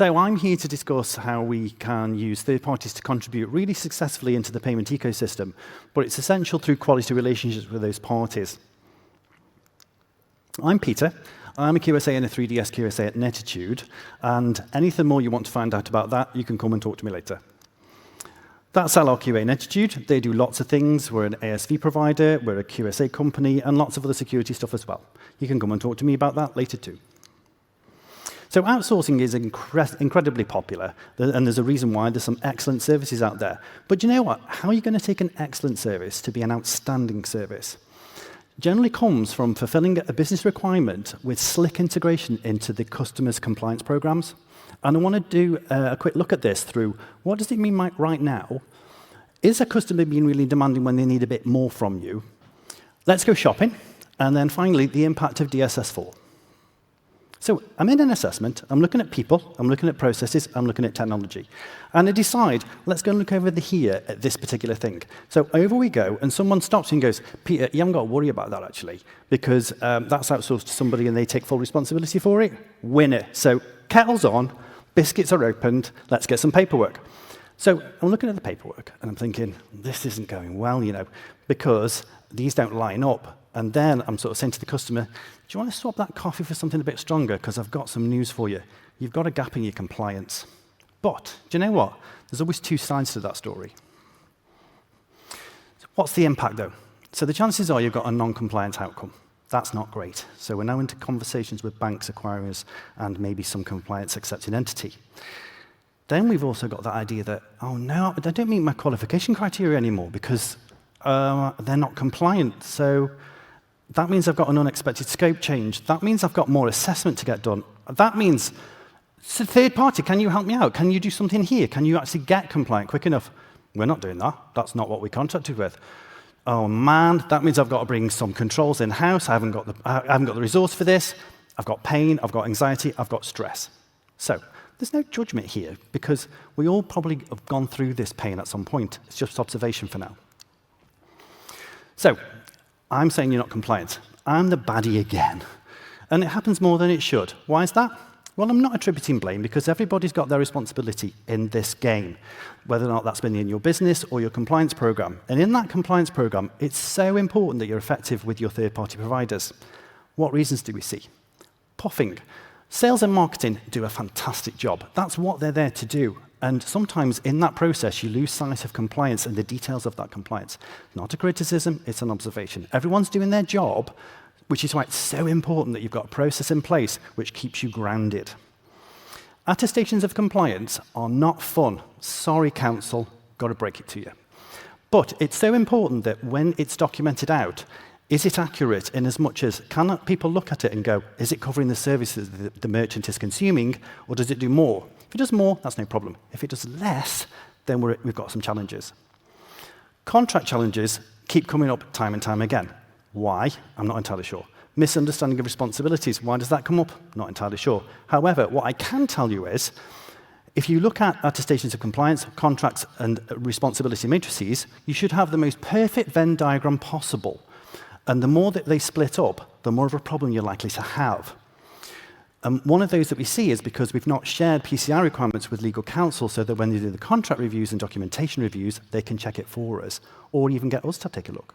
So I'm here to discuss how we can use third parties to contribute really successfully into the payment ecosystem, but it's essential through quality relationships with those parties. I'm Peter. I'm a QSA and a 3DS QSA at Nettitude, and anything more you want to find out about that, you can come and talk to me later. That's LRQA Nettitude. They do lots of things. We're an ASV provider, we're a QSA company, and lots of other security stuff as well. You can come and talk to me about that later too. So outsourcing is incredibly popular, and there's a reason why. There's some excellent services out there. But you know what? How are you going to take an excellent service to be an outstanding service? Generally comes from fulfilling a business requirement with slick integration into the customer's compliance programs. And I want to do a quick look at this through what does it mean right now? Is a customer being really demanding when they need a bit more from you? Let's go shopping. And then finally, the impact of DSS4. So I'm in an assessment, I'm looking at people, I'm looking at processes, I'm looking at technology. And I decide, let's go and look over here at this particular thing. So over we go, and someone stops and goes, Peter, you haven't got to worry about that actually, because that's outsourced to somebody and they take full responsibility for it. Winner. So kettle's on, biscuits are opened, let's get some paperwork. So I'm looking at the paperwork, and I'm thinking, this isn't going well, you know, because these don't line up. And then I'm sort of saying to the customer, do you want to swap that coffee for something a bit stronger? Because I've got some news for you. You've got a gap in your compliance. But do you know what? There's always two sides to that story. So what's the impact, though? So the chances are you've got a non-compliance outcome. That's not great. So we're now into conversations with banks, acquirers, and maybe some compliance accepting entity. Then we've also got that idea that, oh no, they don't meet my qualification criteria anymore because they're not compliant. So that means I've got an unexpected scope change. That means I've got more assessment to get done. That means, so third party, can you help me out? Can you do something here? Can you actually get compliant quick enough? We're not doing that. That's not what we contracted with. Oh man, that means I've got to bring some controls in-house. I haven't got the resource for this. I've got pain, I've got anxiety, I've got stress. So there's no judgment here because we all probably have gone through this pain at some point. It's just observation for now. So I'm saying you're not compliant. I'm the baddie again. And it happens more than it should. Why is that? Well, I'm not attributing blame because everybody's got their responsibility in this game, whether or not that's been in your business or your compliance program. And in that compliance program, it's so important that you're effective with your third-party providers. What reasons do we see? Puffing. Sales and marketing do a fantastic job. That's what they're there to do. And sometimes in that process, you lose sight of compliance and the details of that compliance. Not a criticism, it's an observation. Everyone's doing their job, which is why it's so important that you've got a process in place which keeps you grounded. Attestations of compliance are not fun. Sorry, council, got to break it to you. But it's so important that when it's documented out, is it accurate in as much as, can people look at it and go, is it covering the services that the merchant is consuming, or does it do more? If it does more, that's no problem. If it does less, then we've got some challenges. Contract challenges keep coming up time and time again. Why? I'm not entirely sure. Misunderstanding of responsibilities. Why does that come up? Not entirely sure. However, what I can tell you is, if you look at attestations of compliance, contracts, and responsibility matrices, you should have the most perfect Venn diagram possible. And the more that they split up, the more of a problem you're likely to have. One of those that we see is because we've not shared PCI requirements with legal counsel so that when they do the contract reviews and documentation reviews, they can check it for us, or even get us to take a look.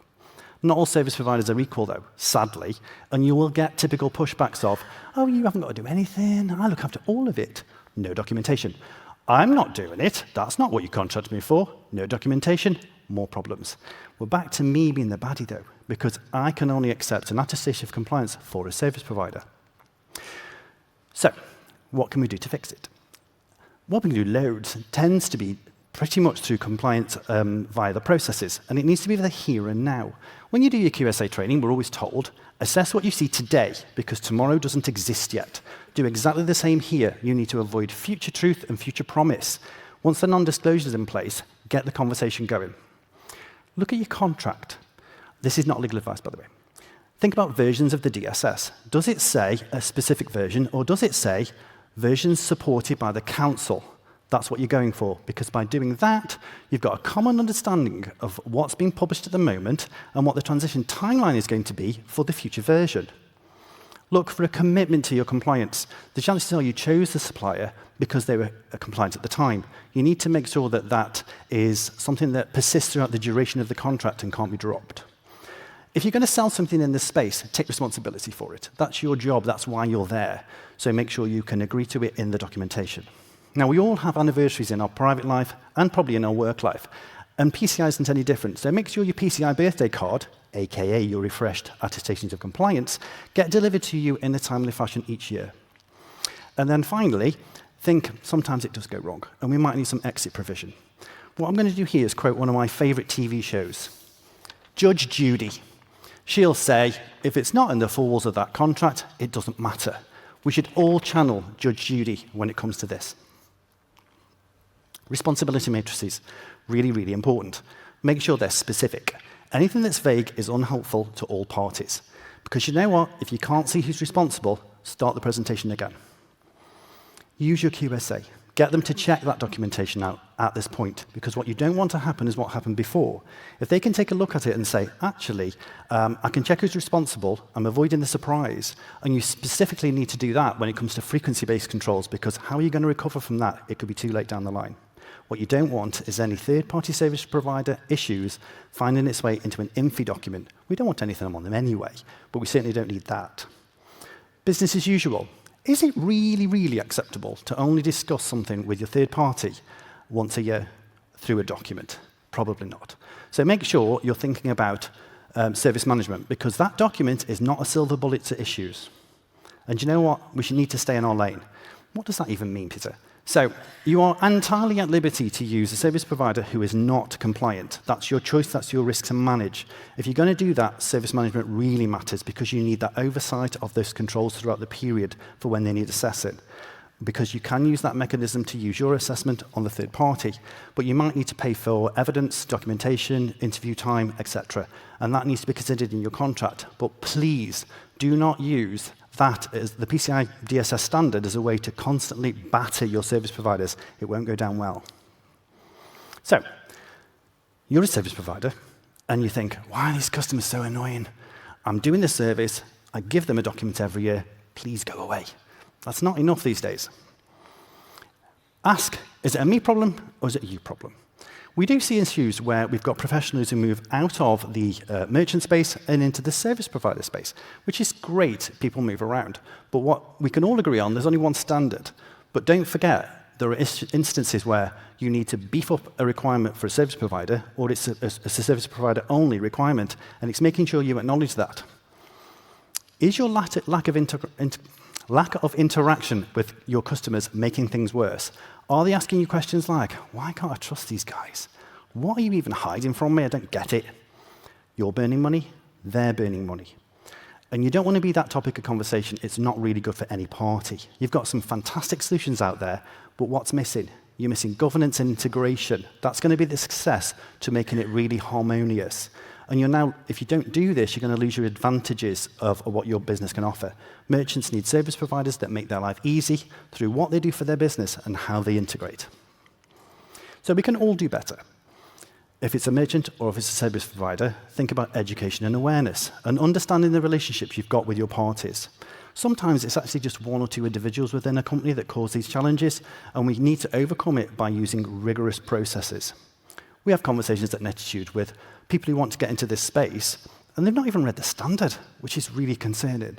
Not all service providers are equal, though, sadly, and you will get typical pushbacks of, oh, you haven't got to do anything, I look after all of it. No documentation. I'm not doing it, that's not what you contracted me for. No documentation, more problems. We're back to me being the baddie, though, because I can only accept an attestation of compliance for a service provider. So, what can we do to fix it? What we can do loads. It tends to be pretty much through compliance via the processes, and it needs to be the here and now. When you do your QSA training, we're always told, assess what you see today, because tomorrow doesn't exist yet. Do exactly the same here. You need to avoid future truth and future promise. Once the non-disclosure is in place, get the conversation going. Look at your contract. This is not legal advice, by the way. Think about versions of the DSS. Does it say a specific version, or does it say versions supported by the council? That's what you're going for, because by doing that, you've got a common understanding of what's being published at the moment and what the transition timeline is going to be for the future version. Look for a commitment to your compliance. The chances are you chose the supplier because they were compliant at the time. You need to make sure that that is something that persists throughout the duration of the contract and can't be dropped. If you're going to sell something in this space, take responsibility for it. That's your job. That's why you're there. So make sure you can agree to it in the documentation. Now, we all have anniversaries in our private life and probably in our work life. And PCI isn't any different. So make sure your PCI birthday card, aka your refreshed attestations of compliance, get delivered to you in a timely fashion each year. And then finally, think sometimes it does go wrong, and we might need some exit provision. What I'm going to do here is quote one of my favorite TV shows, Judge Judy. She'll say, if it's not in the four walls of that contract, it doesn't matter. We should all channel Judge Judy when it comes to this. Responsibility matrices, really, really important. Make sure they're specific. Anything that's vague is unhelpful to all parties. Because you know what? If you can't see who's responsible, start the presentation again. Use your QSA. Get them to check that documentation out at this point, because what you don't want to happen is what happened before. If they can take a look at it and say, actually, I can check who's responsible, I'm avoiding the surprise, and you specifically need to do that when it comes to frequency-based controls, because how are you going to recover from that? It could be too late down the line. What you don't want is any third-party service provider issues finding its way into an INFI document. We don't want anything on them anyway, but we certainly don't need that. Business as usual. Is it really, really acceptable to only discuss something with your third party once a year through a document? Probably not. So make sure you're thinking about service management, because that document is not a silver bullet to issues. And you know what? We should need to stay in our lane. What does that even mean, Peter? So you are entirely at liberty to use a service provider who is not compliant. That's your choice. That's your risk to manage. If you're going to do that, service management really matters, because you need that oversight of those controls throughout the period for when they need assessing. Because you can use that mechanism to use your assessment on the third party, but you might need to pay for evidence, documentation, interview time, etc. And that needs to be considered in your contract. But please do not use that as the PCI DSS standard as a way to constantly batter your service providers. It won't go down well. So, you're a service provider, and you think, why are these customers so annoying? I'm doing this service, I give them a document every year, please go away. That's not enough these days. Ask, is it a me problem or is it a you problem? We do see issues where we've got professionals who move out of the merchant space and into the service provider space, which is great. People move around. But what we can all agree on, there's only one standard. But don't forget, there are instances where you need to beef up a requirement for a service provider, or it's a service provider only requirement, and it's making sure you acknowledge that. Is your lack of interaction with your customers making things worse? Are they asking you questions like, why can't I trust these guys? What are you even hiding from me? I don't get it. You're burning money, they're burning money. And you don't want to be that topic of conversation. It's not really good for any party. You've got some fantastic solutions out there, but what's missing? You're missing governance and integration. That's going to be the success to making it really harmonious. And you're now, if you don't do this, you're going to lose your advantages of what your business can offer. Merchants need service providers that make their life easy through what they do for their business and how they integrate. So we can all do better. If it's a merchant or if it's a service provider, think about education and awareness and understanding the relationships you've got with your parties. Sometimes it's actually just one or two individuals within a company that cause these challenges, and we need to overcome it by using rigorous processes. We have conversations at Nettitude with people who want to get into this space, and they've not even read the standard, which is really concerning.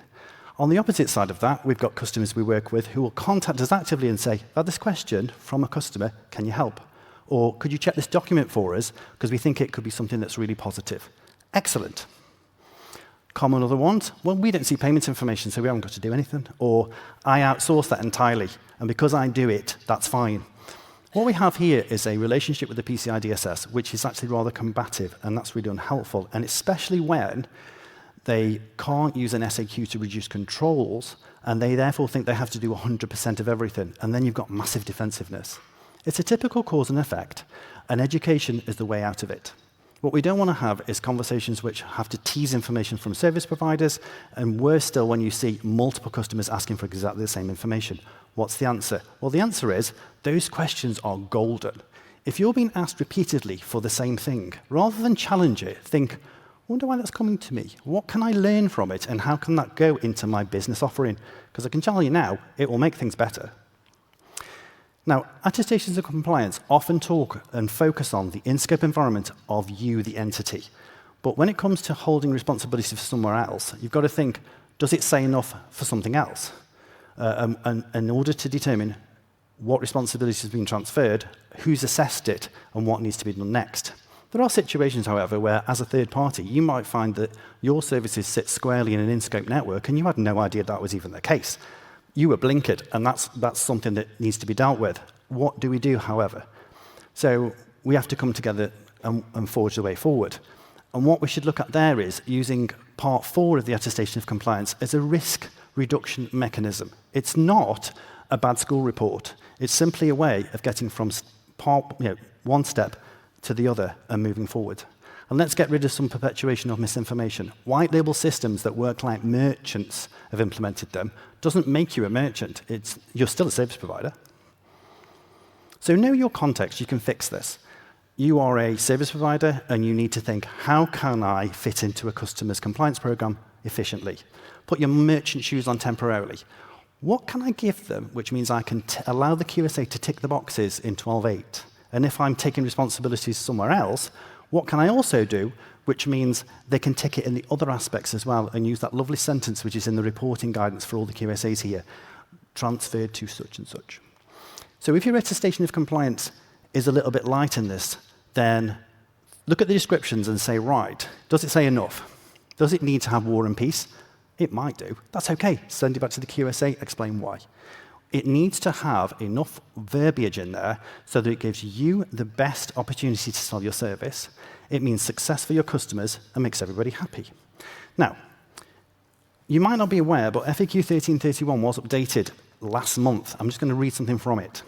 On the opposite side of that, we've got customers we work with who will contact us actively and say, I've had this question from a customer, can you help? Or could you check this document for us, because we think it could be something that's really positive. Excellent. Common other ones, well, we don't see payments information, so we haven't got to do anything. Or I outsource that entirely, and because I do it, that's fine. What we have here is a relationship with the PCI DSS, which is actually rather combative, and that's really unhelpful, and especially when they can't use an SAQ to reduce controls, and they therefore think they have to do 100% of everything, and then you've got massive defensiveness. It's a typical cause and effect, and education is the way out of it. What we don't want to have is conversations which have to tease information from service providers, and worse still when you see multiple customers asking for exactly the same information. What's the answer? Well, the answer is those questions are golden. If you're being asked repeatedly for the same thing, rather than challenge it, think, wonder why that's coming to me. What can I learn from it, and how can that go into my business offering? Because I can tell you now, it will make things better. Now, attestations of compliance often talk and focus on the in-scope environment of you, the entity. But when it comes to holding responsibility for somewhere else, you've got to think, does it say enough for something else? And in order to determine what responsibility has been transferred, who's assessed it, and what needs to be done next. There are situations, however, where, as a third party, you might find that your services sit squarely in an in-scope network, and you had no idea that was even the case. You were blinkered, and that's something that needs to be dealt with. What do we do, however? So we have to come together and forge the way forward. And what we should look at there is using Part 4 of the Attestation of Compliance as a risk reduction mechanism. It's not a bad school report. It's simply a way of getting from one step to the other and moving forward. And let's get rid of some perpetuation of misinformation. White label systems that work like merchants have implemented them doesn't make you a merchant. You're still a service provider. So know your context. You can fix this. You are a service provider, and you need to think, how can I fit into a customer's compliance program efficiently? Put your merchant shoes on temporarily. What can I give them, which means I can allow the QSA to tick the boxes in 12.8? And if I'm taking responsibilities somewhere else, what can I also do, which means they can tick it in the other aspects as well and use that lovely sentence which is in the reporting guidance for all the QSAs here, transferred to such and such. So if your attestation of compliance is a little bit light in this, then look at the descriptions and say, right, does it say enough? Does it need to have war and peace? It might do. That's OK. Send it back to the QSA, explain why. It needs to have enough verbiage in there so that it gives you the best opportunity to sell your service. It means success for your customers and makes everybody happy. Now, you might not be aware, but FAQ 1331 was updated last month. I'm just going to read something from it.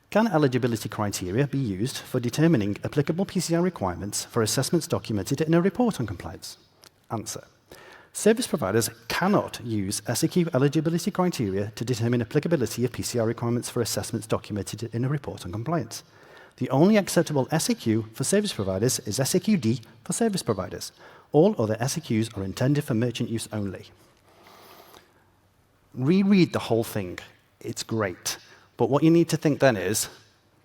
Can eligibility criteria be used for determining applicable PCR requirements for assessments documented in a report on compliance? Answer. Service providers cannot use SAQ eligibility criteria to determine applicability of PCR requirements for assessments documented in a report on compliance. The only acceptable SAQ for service providers is SAQ-D for service providers. All other SAQs are intended for merchant use only. Reread the whole thing. It's great. But what you need to think then is,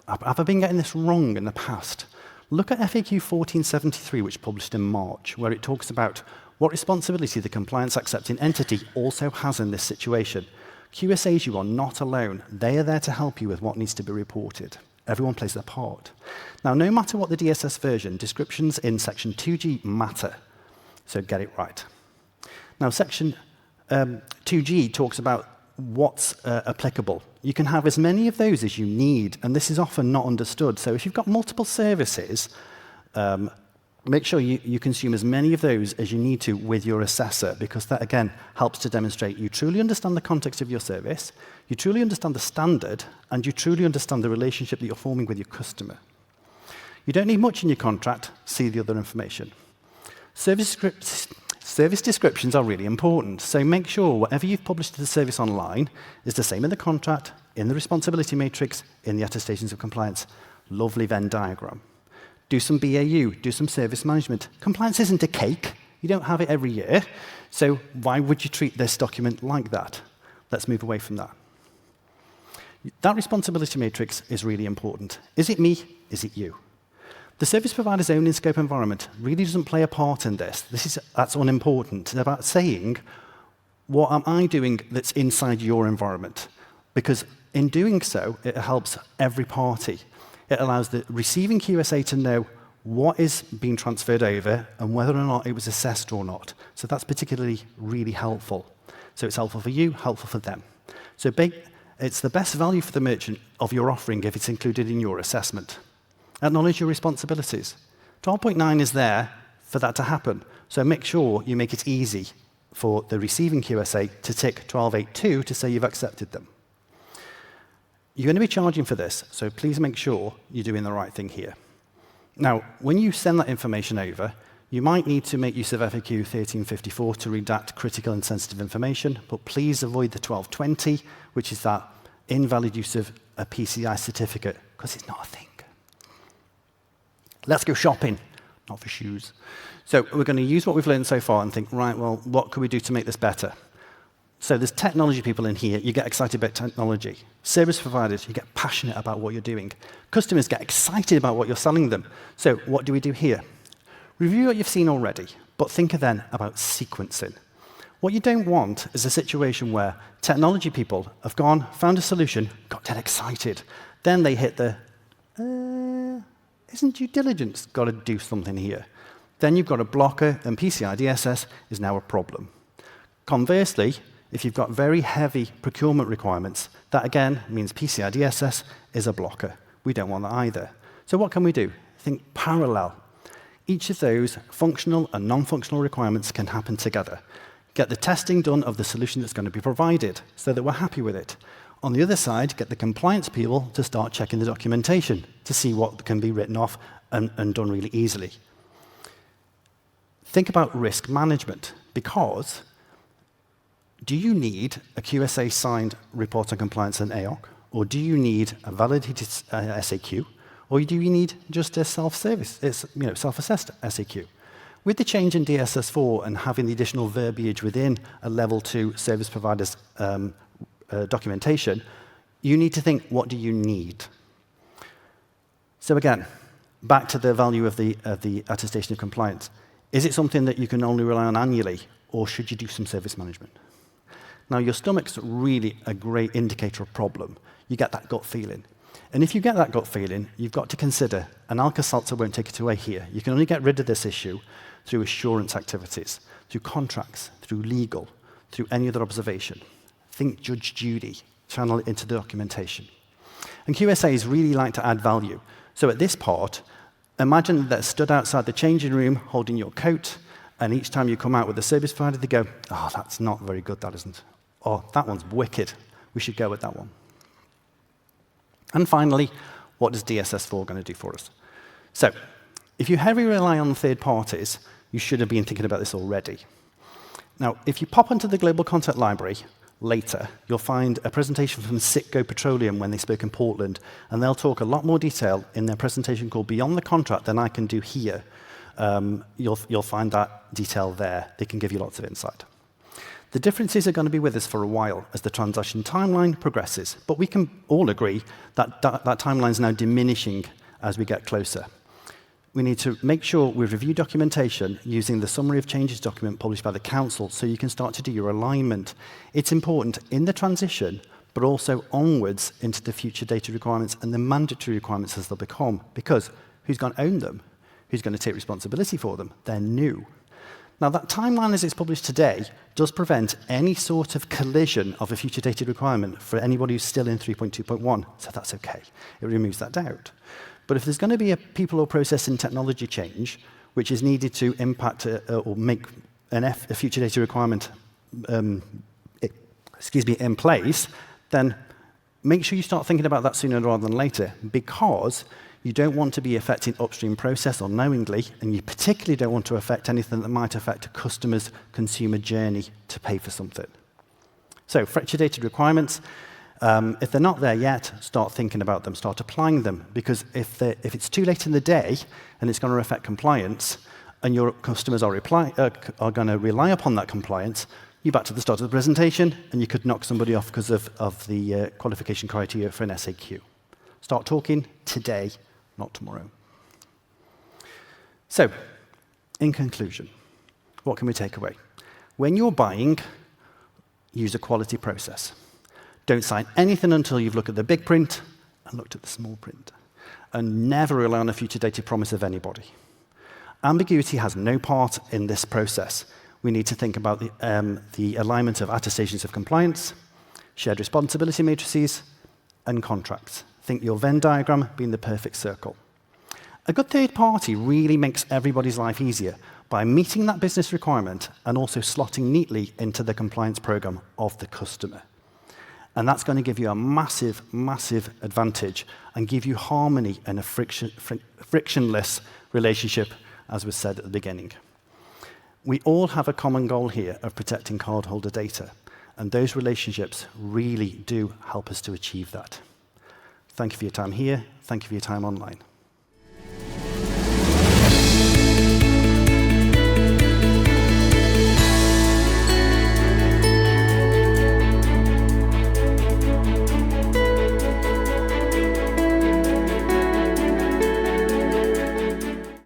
have I been getting this wrong in the past? Look at FAQ 1473, which published in March, where it talks about what responsibility the compliance accepting entity also has in this situation. QSAs, you are not alone. They are there to help you with what needs to be reported. Everyone plays their part. Now, no matter what the DSS version, descriptions in section 2G matter. So get it right. Now, section 2G talks about what's applicable. You can have as many of those as you need, and this is often not understood. So if you've got multiple services, make sure you consume as many of those as you need to with your assessor, because that, again, helps to demonstrate you truly understand the context of your service, you truly understand the standard, and you truly understand the relationship that you're forming with your customer. You don't need much in your contract. See the other information. Service descriptions are really important, so make sure whatever you've published to the service online is the same in the contract, in the responsibility matrix, in the attestations of compliance. Lovely Venn diagram. Do some BAU, do some service management. Compliance isn't a cake. You don't have it every year. So why would you treat this document like that? Let's move away from that. That responsibility matrix is really important. Is it me? Is it you? The service provider's own in-scope environment really doesn't play a part in this. That's unimportant. It's about saying, what am I doing that's inside your environment? Because in doing so, it helps every party. It allows the receiving QSA to know what is being transferred over and whether or not it was assessed or not. So that's particularly really helpful. So it's helpful for you, helpful for them. So it's the best value for the merchant of your offering if it's included in your assessment. Acknowledge your responsibilities. 12.9 is there for that to happen. So make sure you make it easy for the receiving QSA to tick 12.8.2 to say you've accepted them. You're going to be charging for this, so please make sure you're doing the right thing here. Now, when you send that information over, you might need to make use of FAQ 1354 to redact critical and sensitive information, but please avoid the 1220, which is that invalid use of a PCI certificate, because it's not a thing. Let's go shopping. not for shoes. So we're going to use what we've learned so far and think, right, well, what could we do to make this better? So there's technology people in here. You get excited about technology. Service providers, you get passionate about what you're doing. Customers get excited about what you're selling them. So what do we do here? Review what you've seen already, but think then about sequencing. What you don't want is a situation where technology people have gone, found a solution, got dead excited. Then they hit the, isn't due diligence got to do something here? Then you've got a blocker, and PCI DSS is now a problem. Conversely, if you've got very heavy procurement requirements, that again means PCI DSS is a blocker. We don't want that either. So what can we do? Think parallel. Each of those functional and non-functional requirements can happen together. Get the testing done of the solution that's going to be provided so that we're happy with it. On the other side, get the compliance people to start checking the documentation to see what can be written off and done really easily. Think about risk management, because do you need a QSA-signed report on compliance and AOC, or do you need a validated SAQ, or do you need just a self-service, self-assessed SAQ? With the change in DSS4 and having the additional verbiage within a level 2 service provider's documentation, you need to think, what do you need? So again, back to the value of the attestation of compliance. Is it something that you can only rely on annually, or should you do some service management? Now, your stomach's really a great indicator of problem. You get that gut feeling. And if you get that gut feeling, you've got to consider, and Alka-Seltzer won't take it away here, you can only get rid of this issue through assurance activities, through contracts, through legal, through any other observation. Think Judge Judy, channel it into the documentation. And QSAs really like to add value. So at this part, imagine that stood outside the changing room holding your coat, and each time you come out with a service provider, they go, oh, that's not very good, that isn't. Oh, that one's wicked. We should go with that one. And finally, what is DSS4 going to do for us? So if you heavily rely on third parties, you should have been thinking about this already. Now, if you pop into the Global Content Library later, you'll find a presentation from Citgo Petroleum when they spoke in Portland, and they'll talk a lot more detail in their presentation called Beyond the Contract than I can do here. You'll find that detail there. They can give you lots of insight. The differences are going to be with us for a while as the transaction timeline progresses, but we can all agree that that timeline is now diminishing as we get closer. We need to make sure we review documentation using the Summary of Changes document published by the Council so you can start to do your alignment. It's important in the transition, but also onwards into the future data requirements and the mandatory requirements as they'll become, because who's going to own them? Who's going to take responsibility for them? They're new. Now, that timeline as it's published today does prevent any sort of collision of a future data requirement for anybody who's still in 3.2.1, so that's OK. It removes that doubt. But if there's going to be a people or process and technology change, which is needed to impact or make a future data requirement in place, then make sure you start thinking about that sooner rather than later, because you don't want to be affecting upstream process unknowingly, and you particularly don't want to affect anything that might affect a customer's consumer journey to pay for something. So, future data requirements, if they're not there yet, start thinking about them, start applying them, because if it's too late in the day and it's going to affect compliance, and your customers are going to rely upon that compliance, you're back to the start of the presentation, and you could knock somebody off because of the qualification criteria for an SAQ. Start talking today, not tomorrow. So, in conclusion, what can we take away? When you're buying, use a quality process. Don't sign anything until you've looked at the big print and looked at the small print. And never rely on a future data promise of anybody. Ambiguity has no part in this process. We need to think about the alignment of attestations of compliance, shared responsibility matrices, and contracts. Think your Venn diagram being the perfect circle. A good third party really makes everybody's life easier by meeting that business requirement and also slotting neatly into the compliance program of the customer. And that's going to give you a massive, massive advantage and give you harmony and a frictionless relationship, as was said at the beginning. We all have a common goal here of protecting cardholder data, and those relationships really do help us to achieve that. Thank you for your time here. Thank you for your time online.